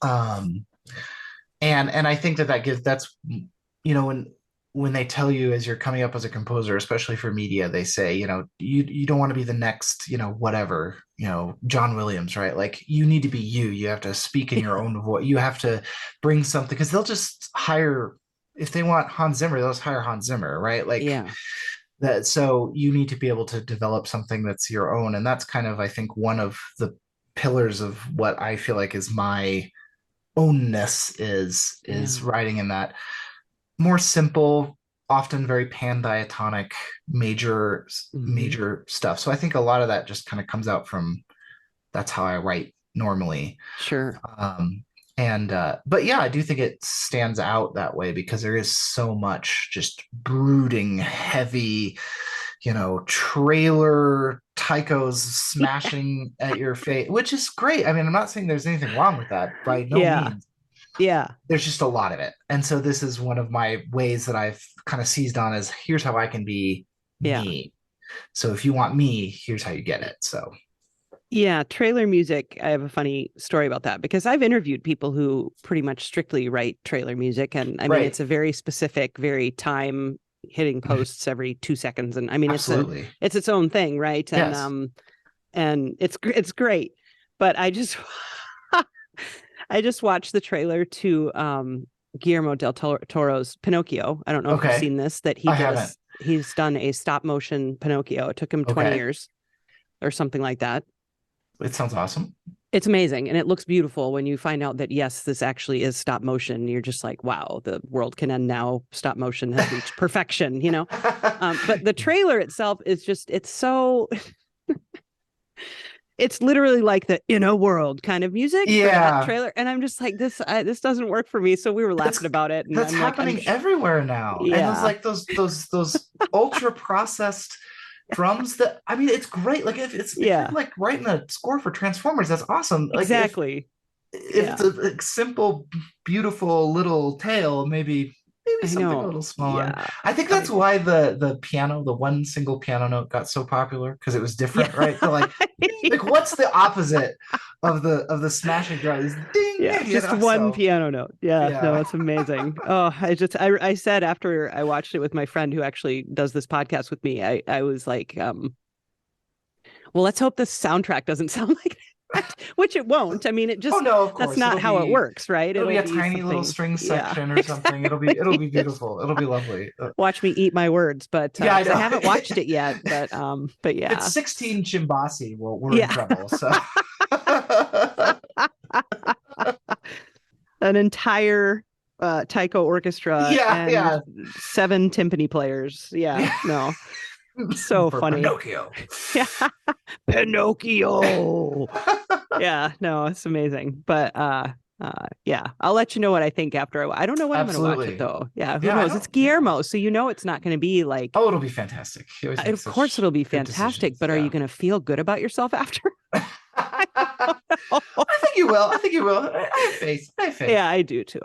S2: Um, and I think that gives, that's, when they tell you as you're coming up as a composer, especially for media, they say, you don't want to be the next, whatever, John Williams, right? Like, you need to be you. You have to speak in your own voice. You have to bring something, because they'll just hire, if they want Hans Zimmer, they'll just hire Hans Zimmer, right? Like
S1: Yeah.
S2: that. So you need to be able to develop something that's your own. And that's kind of, I think, one of the pillars of what I feel like is my ownness, is
S1: Yeah.
S2: writing in that more simple, often very pan-diatonic major
S1: Hmm.
S2: major stuff. So I think a lot of that just kind of comes out from, that's how I write normally.
S1: Sure.
S2: And but yeah, I do think it stands out that way, because there is so much just brooding, heavy, trailer tychos smashing at your face, which is great. I mean, I'm not saying there's anything wrong with that by no
S1: Yeah.
S2: means.
S1: Yeah.
S2: There's just a lot of it. And so this is one of my ways that I've kind of seized on is here's how I can be
S1: Yeah.
S2: me. So if you want me, here's how you get it. So
S1: yeah, trailer music. I have a funny story about that because I've interviewed people who pretty much strictly write trailer music. And I mean, it's a very specific, very time hitting posts every 2 seconds. And I mean,
S2: absolutely,
S1: it's its own thing. Right.
S2: Yes.
S1: And it's great. But I just watched the trailer to Guillermo del Toro's Pinocchio. I don't know if you've seen this, that he's done a stop motion Pinocchio. It took him 20 years or something like that.
S2: It sounds awesome.
S1: It's amazing. And it looks beautiful when you find out that, yes, this actually is stop motion. You're just like, wow, the world can end now. Stop motion has reached perfection, But the trailer itself is just, it's so... It's literally like the in a world kind of music for that trailer. And I'm just like, this doesn't work for me. So we were laughing about it. And
S2: that's happening everywhere now. Yeah. And it's like those ultra processed drums that, I mean, it's great. Like if you're like writing a score for Transformers, that's awesome. Like
S1: exactly.
S2: If it's a simple, beautiful little tale, maybe something a little smaller. Yeah. I think that's why the piano, the one single piano note got so popular, because it was different, right? So like what's the opposite of the smashing drums? Ding,
S1: just one piano note. No, it's amazing. Oh, I said after I watched it with my friend who actually does this podcast with me, I was like, well, let's hope this soundtrack doesn't sound like which it won't. I mean, it just that's not how it works, right?
S2: It'll be a tiny little string section or something. It'll be beautiful. It'll be lovely.
S1: Watch me eat my words, but I haven't watched it yet. But yeah,
S2: it's 16 Chimbasi. Well, we're in trouble. So
S1: an entire taiko orchestra and 7 timpani players. No. So funny.
S2: Pinocchio.
S1: Pinocchio. No, it's amazing. But I'll let you know what I think after I don't know when I'm going to watch it though. Who knows? It's Guillermo, so it's not going to be like,
S2: oh, it'll be fantastic.
S1: Of course it'll be fantastic, but are you going to feel good about yourself after?
S2: I think you will. I have faith.
S1: Yeah, I do too.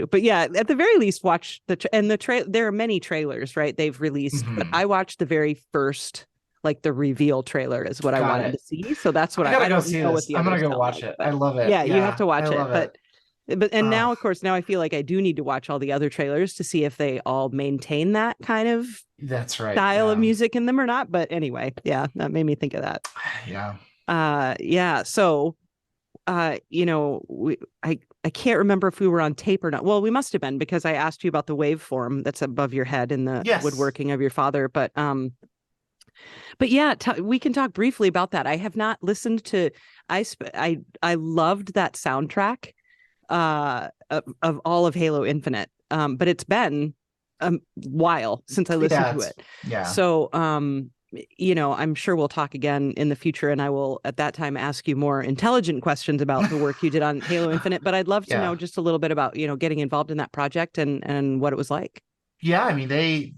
S1: But at the very least, watch there are many trailers, right? They've released, but I watched the very first, like the reveal trailer is what I wanted to see. So that's what I don't know what the
S2: I'm gonna go watch it. I love it.
S1: Yeah, you have to watch it. But now, of course, now I feel like I do need to watch all the other trailers to see if they all maintain that kind of style of music in them or not. But anyway, that made me think of that. So I can't remember if we were on tape or not. Well, we must have been, because I asked you about the waveform that's above your head in the woodworking of your father. But we can talk briefly about that. I have not listened to. I loved that soundtrack of all of Halo Infinite. But it's been a while since I listened to it. Yeah. So I'm sure we'll talk again in the future, and I will at that time ask you more intelligent questions about the work you did on Halo Infinite. But I'd love to know just a little bit about, getting involved in that project and what it was like.
S2: Yeah, I mean, they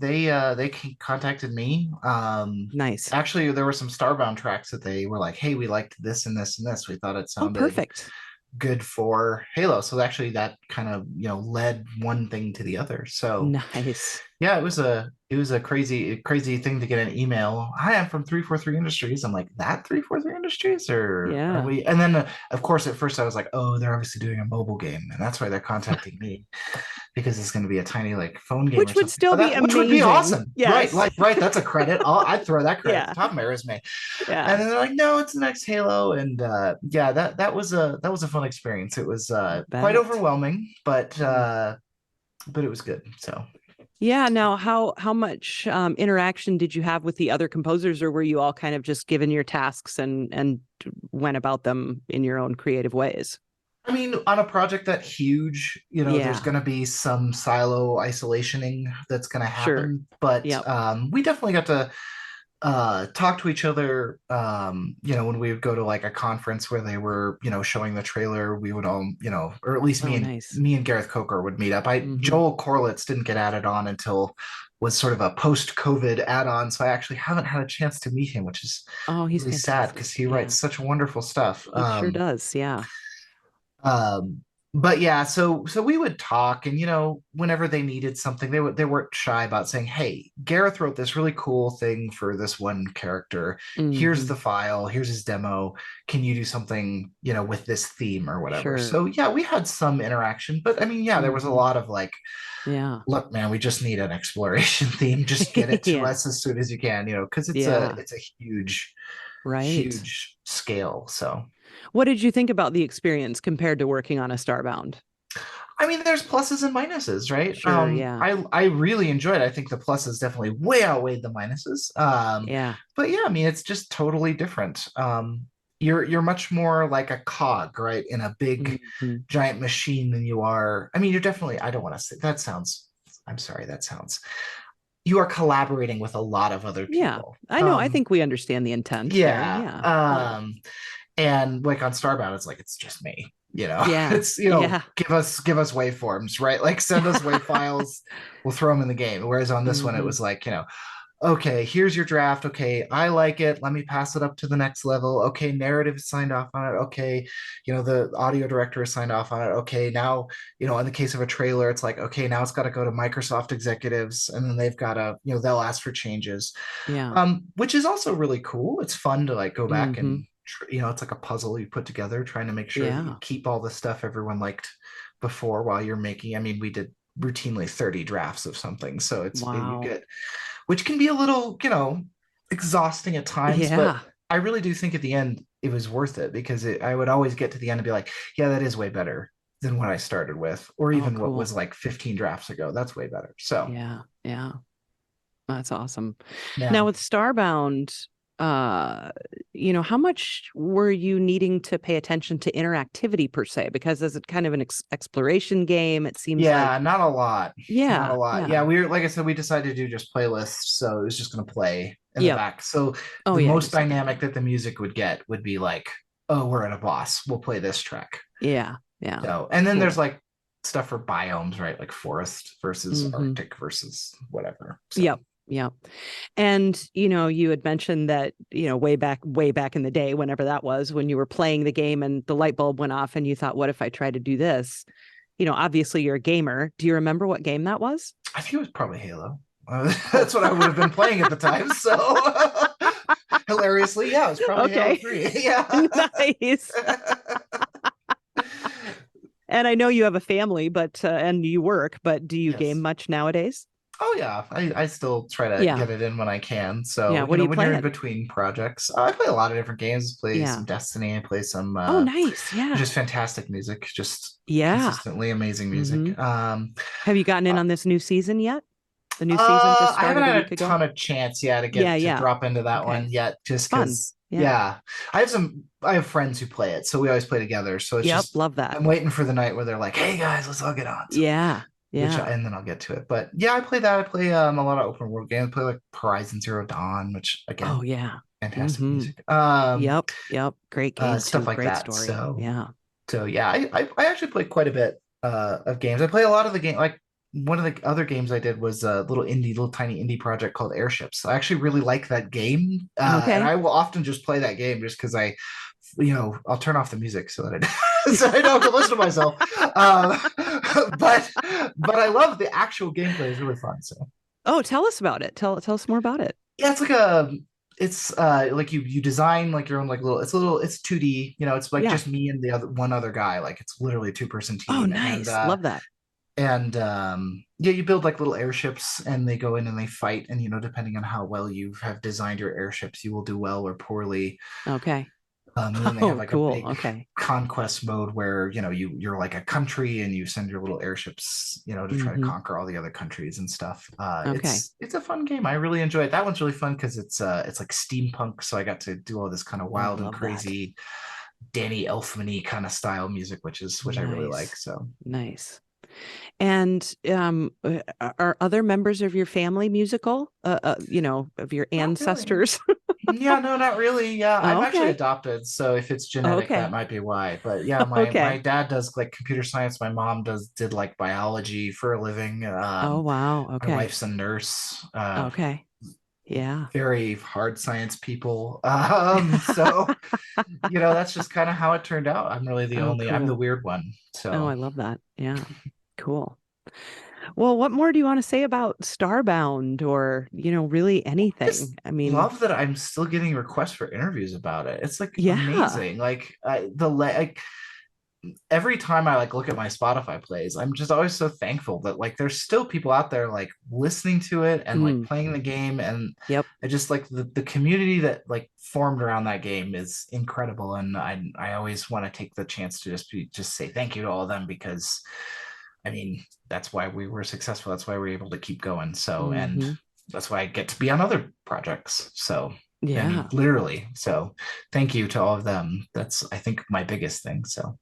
S2: contacted me.
S1: Nice.
S2: Actually, there were some Starbound tracks that they were like, hey, we liked this and this and this. We thought it sounded
S1: perfect.
S2: Good for Halo. So actually that kind of, led one thing to the other. So
S1: nice.
S2: Yeah, it was a crazy thing to get an email. Hi, I'm from 343 Industries. I'm like, that 343 Industries, or are we? And then of course at first I was like, oh, they're obviously doing a mobile game, and that's why they're contacting me, because it's going to be a tiny phone game,
S1: which would still be amazing.
S2: Which would be awesome. Yes. Right. That's a credit. I'd throw that credit at the top of my resume. Yeah. And then they're like, no, it's the next Halo, and that was a fun experience. It was quite overwhelming, but it was good. So.
S1: Yeah. Now, how much interaction did you have with the other composers, or were you all kind of just given your tasks and went about them in your own creative ways?
S2: I mean, on a project that huge, there's going to be some silo isolationing that's going to happen. Sure. But we definitely got to talk to each other. When we would go to like a conference where they were, showing the trailer, we would all, or at least
S1: Oh, nice.
S2: me and Gareth Coker would meet up.
S1: Mm-hmm.
S2: Joel Corlitz didn't get added on until was sort of a post-COVID add-on, so I actually haven't had a chance to meet him, which is
S1: Oh, he's
S2: really sad because
S1: fantastic.
S2: he
S1: Yeah,
S2: writes such wonderful stuff.
S1: he sure does. Yeah.
S2: Um, but yeah, so we would talk, and whenever they needed something, they weren't shy about saying, "Hey, Gareth wrote this really cool thing for this one character. Here's
S1: Mm-hmm.
S2: the file. Here's his demo. Can you do something, with this theme or whatever?"
S1: Sure.
S2: So yeah, we had some interaction, but I mean, yeah, there was a
S1: Mm-hmm.
S2: lot of like,
S1: Yeah.
S2: "Look, man, we just need an exploration theme. Just get it to
S1: Yeah.
S2: us as soon as you can, because
S1: Yeah.
S2: it's a huge,
S1: Right.
S2: huge scale." So.
S1: What did you think about the experience compared to working on a Starbound?
S2: I mean, there's pluses and minuses, right?
S1: Sure. Yeah.
S2: I really enjoyed it. I think the pluses definitely way outweighed the minuses.
S1: Yeah.
S2: But yeah, I mean, it's just totally different. You're much more like a cog, right, in a big
S1: Mm-hmm.
S2: giant machine than you are. I mean, you're definitely. I don't want to say that sounds. I'm sorry, that sounds. You are collaborating with a lot of other
S1: Yeah.
S2: people.
S1: I know. I think we understand the intent there.
S2: Yeah.
S1: Yeah. Yeah.
S2: And like on Starbound, it's like it's just me.
S1: Yeah.
S2: It's
S1: Yeah.
S2: give us waveforms, right? Like send us wave files, we'll throw them in the game. Whereas on this one, it
S1: Mm-hmm.
S2: was like, okay, here's your draft. Okay, I like it. Let me pass it up to the next level. Okay, narrative is signed off on it. Okay, the audio director is signed off on it. Okay, now, in the case of a trailer, it's like, okay, now it's got to go to Microsoft executives, and then they've got to, they'll ask for changes.
S1: Yeah.
S2: Which is also really cool. It's fun to like go back
S1: Mm-hmm.
S2: and it's like a puzzle you put together, trying to make sure that you
S1: Yeah.
S2: keep all the stuff everyone liked before while you're making. I mean, we did routinely 30 drafts of something, so you
S1: Wow.
S2: get, which can be a little, exhausting at times, but
S1: Yeah.
S2: I really do think at the end it was worth it because I would always get to the end and be like, yeah, that is way better than what I started with, or
S1: Oh,
S2: even what
S1: cool.
S2: was like 15 drafts ago. That's way better. So
S1: Yeah. Yeah. That's awesome.
S2: yeah.
S1: Now with Starbound, how much were you needing to pay attention to interactivity per se? Because as a kind of an exploration game, it seems
S2: Yeah,
S1: like,
S2: not a lot. Not a
S1: yeah,
S2: lot.
S1: yeah.
S2: Yeah, like I said, we decided to do just playlists, so it was just going to play in the
S1: Yep.
S2: back. So
S1: Oh
S2: the
S1: yeah, you
S2: most
S1: said that.
S2: dynamic that the music would get would be like, oh, we're at a boss. We'll play this track.
S1: Yeah, yeah.
S2: So, and then there's
S1: Cool.
S2: like stuff for biomes, right? Like forest versus
S1: Mm-hmm.
S2: Arctic versus whatever. So,
S1: Yep. Yep. And you had mentioned that, way back in the day, whenever that was, when you were playing the game and the light bulb went off and you thought, what if I try to do this? Obviously you're a gamer. Do you remember what game that was?
S2: I think it was probably Halo. That's what I would have been playing at the time. So, hilariously, yeah, it was probably Halo
S1: Okay.
S2: 3. Yeah.
S1: Nice. And I know you have a family, but and you work, but do you game
S2: Yes.
S1: much nowadays?
S2: Oh yeah, I still try to
S1: Yeah.
S2: get it in when I can.
S1: Yeah.
S2: So,
S1: What are you
S2: when you're in
S1: playing?
S2: between projects, I play a lot of different games. Play
S1: Yeah.
S2: some Destiny, I play some
S1: Oh, nice. Yeah.
S2: just fantastic music, just
S1: Yeah.
S2: consistently amazing
S1: Mm-hmm.
S2: music.
S1: Have you gotten in
S2: Uh,
S1: on this new season yet? The new season just
S2: I haven't
S1: started a
S2: had
S1: week
S2: a
S1: ago.
S2: ton of chance yet to
S1: Yeah.
S2: get to
S1: Yeah.
S2: drop into that one
S1: Okay.
S2: yet,
S1: It's
S2: just
S1: fun.
S2: because
S1: Yeah.
S2: yeah, I have friends who play it, so we always play together. So it's
S1: Yep.
S2: just
S1: Love that.
S2: I'm waiting for the night where they're like, "Hey guys, let's all get on." So
S1: Yeah. Yeah.
S2: and then I'll get to it. But yeah, I play that. I play a lot of open world games. I play like Horizon Zero Dawn, which
S1: Oh,
S2: again,
S1: yeah.
S2: fantastic
S1: Mm-hmm.
S2: music.
S1: Yep. Yep. Great game
S2: Stuff
S1: too.
S2: like
S1: Great
S2: that.
S1: story. Yeah.
S2: So yeah, I actually play quite a bit of games. I play a lot of the game. Like one of the other games I did was a little tiny indie project called Airships. I actually really like that game, and
S1: Okay.
S2: I will often just play that game just because I'll turn off the music so that so I don't have to listen to myself. Um, but I love the actual gameplay; is really fun. So
S1: Oh, tell us about it. Tell us more about it.
S2: yeah, it's like you design like your own like it's 2D. It's like
S1: Yeah.
S2: just me and the one other guy. Like it's literally a two-person
S1: Oh,
S2: team,
S1: nice. Love that.
S2: and yeah, you build like little airships and they go in and they fight, and depending on how well you have designed your airships, you will do well or poorly.
S1: Okay.
S2: And then they have
S1: Oh,
S2: like a
S1: cool.
S2: big
S1: Okay.
S2: conquest mode where you're like a country and you send your little airships to try to
S1: Mm-hmm.
S2: conquer all the other countries and stuff.
S1: Okay.
S2: It's a fun game. I really enjoy it. That one's really fun because it's like steampunk, so I got to do all this kind of
S1: Oh,
S2: wild and
S1: love that.
S2: crazy Danny Elfman-y kind of style music, which I really like.
S1: Nice.
S2: So
S1: Nice. And are other members of your family musical? Of your ancestors?
S2: Yeah, no, not really. Yeah, I'm actually
S1: Okay.
S2: adopted, so if it's genetic, that
S1: Okay.
S2: might be why. But yeah, my
S1: Okay.
S2: dad does like computer science. My mom did like biology for a living.
S1: Oh, wow.
S2: My
S1: Okay.
S2: wife's a nurse.
S1: Okay. Yeah.
S2: Very hard science people. So that's just kind of how it turned out.
S1: Oh,
S2: I'm the
S1: cool.
S2: weird one.
S1: Oh,
S2: So
S1: I love that. Yeah. Cool. Well, what more do you want to say about Starbound or, really
S2: just
S1: anything? I mean,
S2: love that I'm still getting requests for interviews about it. It's like
S1: yeah.
S2: amazing. Like every time I like look at my Spotify plays, I'm just always so thankful that like there's still people out there like listening to it and like
S1: Mm,
S2: playing the game, and
S1: yep.
S2: I just like the community that like formed around that game is incredible, and I always want to take the chance to just say thank you to all of them, because I mean that's why we were successful. That's why we were able to keep going. So, and
S1: Hmm.
S2: that's why I get to be on other projects. So I mean,
S1: Yeah.
S2: literally. So thank you to all of them. That's, I think, my biggest thing. So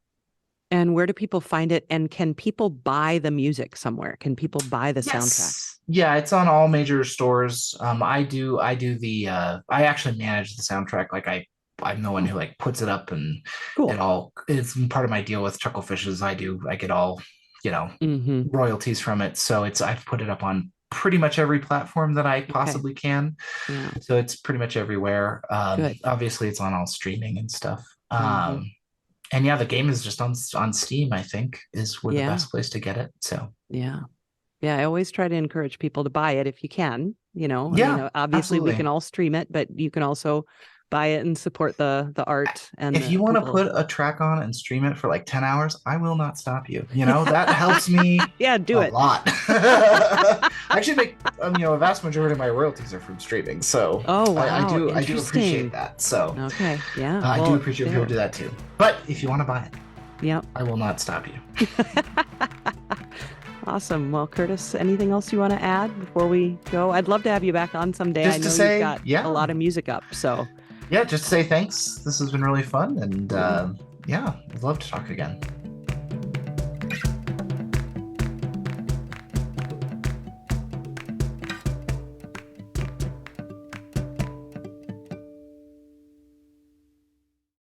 S1: And where do people find it? And can people buy the music somewhere? Can people buy the soundtrack?
S2: yes. Yeah, it's on all major stores. I do the I actually manage the soundtrack. Like I'm the one
S1: Oh,
S2: who like puts it up, and
S1: cool.
S2: it's part of my deal with Chucklefishes. I get all, you know,
S1: Hmm.
S2: royalties from it. So I've put it up on pretty much every platform that I
S1: Okay.
S2: possibly can.
S1: Yeah.
S2: So it's pretty much everywhere.
S1: Good.
S2: Obviously it's on all streaming and stuff.
S1: Hmm.
S2: And yeah, the game is just on Steam, I think, is where the
S1: Yeah.
S2: best place to get it. So
S1: Yeah. Yeah. I always try to encourage people to buy it if you can. I mean,
S2: yeah,
S1: obviously we can
S2: absolutely.
S1: all stream it, but you can also buy it and support the art and
S2: If
S1: the
S2: you want to
S1: people.
S2: put a track on and stream it for like 10 hours, I will not stop you. That helps me
S1: Yeah, do
S2: a
S1: it.
S2: lot. I actually make, a vast majority of my royalties are from streaming. So
S1: Oh,
S2: I
S1: wow.
S2: do, I do appreciate
S1: Interesting.
S2: that. So
S1: Okay. Yeah.
S2: I do
S1: Well,
S2: appreciate people who
S1: there.
S2: do that too. But if you want to buy it,
S1: Yep.
S2: I will not stop you.
S1: Awesome. Well, Curtis, anything else you want to add before we go? I'd love to have you back on someday. I
S2: Just to
S1: know you've
S2: say,
S1: got a
S2: yeah,
S1: lot of music up. So,
S2: just to say thanks. This has been really fun. And
S1: yeah.
S2: yeah, I'd love to talk again.